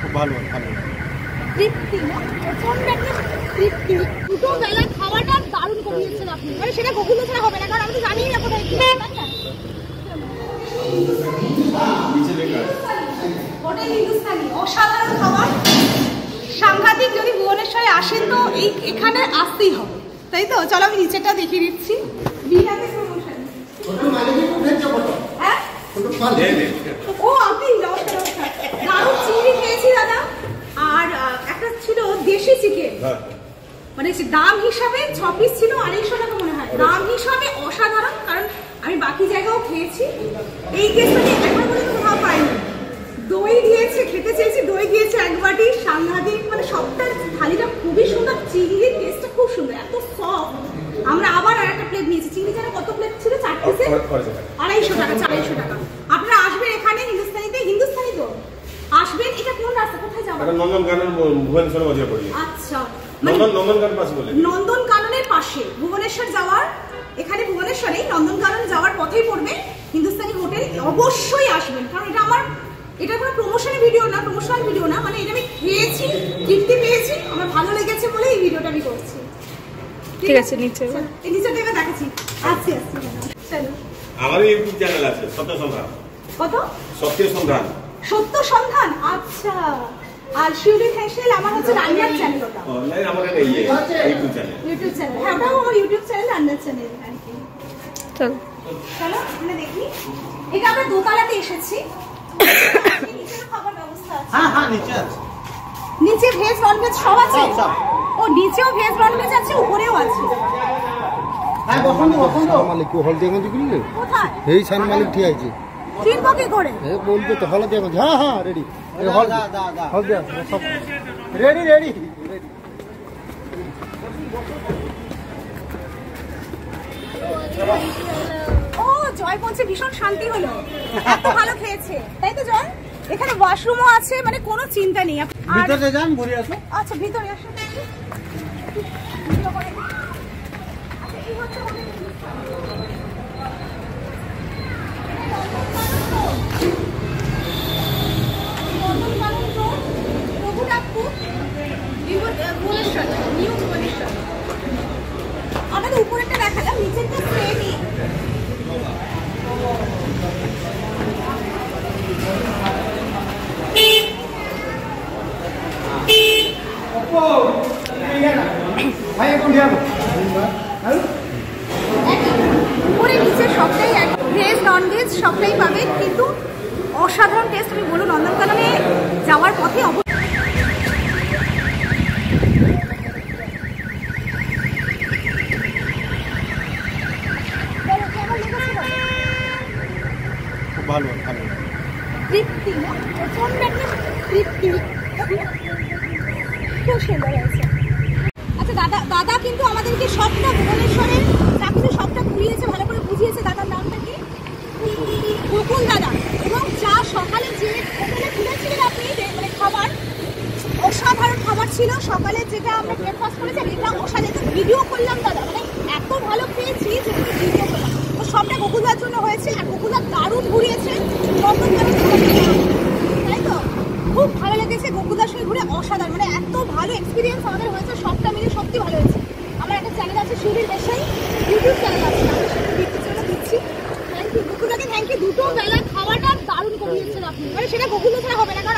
খুব ভালো ভালো তৃপ্তি না প্রচন্ড একটা তৃপ্তি। দুটো বেলা খাওয়াটা দারুণ করিয়েছেন আপনি, মানে সেটা গোকুল ছাড়া হবে না, কারণ আমি তো জানিই না কোথায় কি, তাই না? হোটেল হিন্দুস্তানি অসাধারণ খাবার, সাংঘাতিক। যদি ভুবনেশ্বরে আসেন তো এখানে আসতেই হবে, তাই তো? চলো আমি নিচেটা দেখিয়ে দিচ্ছি। হ্যাঁ ও আপনি দারুণ চিংড়ি খেয়েছি দাদা, আর একটা ছিল দেশি চিকেন, মানে দাম হিসাবে 6 পিস ছিল 250 টাকা মনে হয়, দাম হিসাবে অসাধারণ। কারণ আমি বাকি জায়গাও খেয়েছি, এই টেস্টটা এখন পর্যন্ত কোথাও পাইনি। দই দিয়েছে, খেতে চেয়েছি, দই দিয়েছে এক বাটি, সাংঘাতিক, মানে সবটা থালিটা খুবই সুন্দর, চিংড়ির টেস্টটা খুব সুন্দর, এত সফট। আমরা আবার আরেকটা প্লেট নিয়েছি, চিংড়ি জানা কত প্লেট ছিল? 4 পিসে 250 টাকা, 450 টাকা। আপনারা আসবেন এখানে হিন্দুস্তানিতে, হিন্দুস্তানি তো আসবেন। এটা কোন রাস্তা, কোথায় যাবেন? নন্দনকানন ভুবনেশ্বরের মধ্যে পড়ে। আচ্ছা, নন্দনকানন পাশে বলে, নন্দনকাননের পাশে ভুবনেশ্বর যাওয়ার, এখানে ভুবনেশ্বরে নন্দনকানন যাওয়ার পথেই পড়বে হিন্দুস্তানি হোটেল। অবশ্যই আসবেন, কারণ এটা কোনো প্রমোশনের ভিডিও না, প্রমোশনাল ভিডিও না, মানে এটা আমি খেয়েছি, তৃপ্তি পেয়েছি, আমার ভালো লেগেছে বলে এই ভিডিওটা আমি করছি। ঠিক আছে, নিচে থেকে দেখাচ্ছি। আচ্ছা চলো, আমার ইউটিউব চ্যানেল আছে সত্য সন্ধান। কত? সত্য সন্ধান। সত্য সন্ধান, আচ্ছা। আর শিউলি ফ্যাশন আমার হচ্ছে রান্নার চ্যানেল, ওটা অনলাইন আমার এটা ইউটিউব চ্যানেল, হ্যাঁ ওটাও আমার ইউটিউব চ্যানেল, রান্নার চ্যানেল আর কি। চলো চলো আমরা দেখি। এটা আমরা দোতলাতে এসেছি, নিচে খাবার ব্যবস্থা আছে। হ্যাঁ হ্যাঁ নিচে আছে, নিচে ভেজ নন ভেজ সব আছে। ও নিচেও ভেজ নন ভেজ আছে, উপরেও আছে। হ্যাঁ বসন্ত মালিক হল দিয়ে দিবি কোথায়? এই ছান মালিক ঠিক আছে, চিনবো কি করে? এ বলবে তো হল দিয়ে। হ্যাঁ হ্যাঁ রেডি, হল হল দিয়ে সব রেডি রেডি। ও জয় বলছে ভীষণ শান্তি হলো, এত ভালো খেয়েছে, তাই তো জয়? এখানে ওয়াশরুমও আছে, মানে কোনো চিন্তা নেই। ভিতরে যান, ঘুরে আসো। আচ্ছা ভিতরে আসো। আমাদের উপরেটা দেখালাম, নিচেরটা সেমই। উপরে নিচে সবটাই ভেজ নন ভেজ সবটাই পাবেন, কিন্তু অসাধারণ টেস্ট। আমি বলুন নন্দনকাননে যাওয়ার পথে ভালো ভালো তৃপ্তি না প্রচন্ড একটা তৃপ্তি, খুব সুন্দর হয়েছে। আচ্ছা দাদা কিন্তু আমাদেরকে সবটা ভুবনেশ্বরের যা কিছু সবটা ঘুরিয়েছে, ভালো করে বুঝিয়েছে। দাদার নামটা কি? গোকুল দাদা। এবং যা সকালে যে হোটেলে খুলেছিলেন আপনি, মানে খাবার অসাধারণ খাবার ছিল। সকালে যেটা আমরা ব্রেকফাস্ট করেছি, এটা অসাধারণ ভিডিও করলাম দাদা, মানে এত ভালো খেয়েছি যে ভিডিও করলাম। তো সবটা গোকুলদার জন্য হয়েছে, আর গোকুলদা দারুণ ঘুরিয়েছে নন্দনকানন, তাই তো? খুব ভালো লেগেছে গোকুলদার সঙ্গে ঘুরে, অসাধারণ, মানে এত ভালো এক্সপিরিয়েন্স আমাদের হয়েছে, সবটা মিলে সত্যি ভালো হয়েছে। আমার একটা চ্যানেল আছে শিউলির দেশাই, ইউটিউব চ্যানেল আছে, আমি সেটা দিচ্ছি। থ্যাংক ইউ গোকুলদাকে, থ্যাংক ইউ। দুটো বেলা খাওয়াটা দারুণ করিয়েছেন আপনি, মানে সেটা গোকুলদা ছাড়া হবে না, কারণ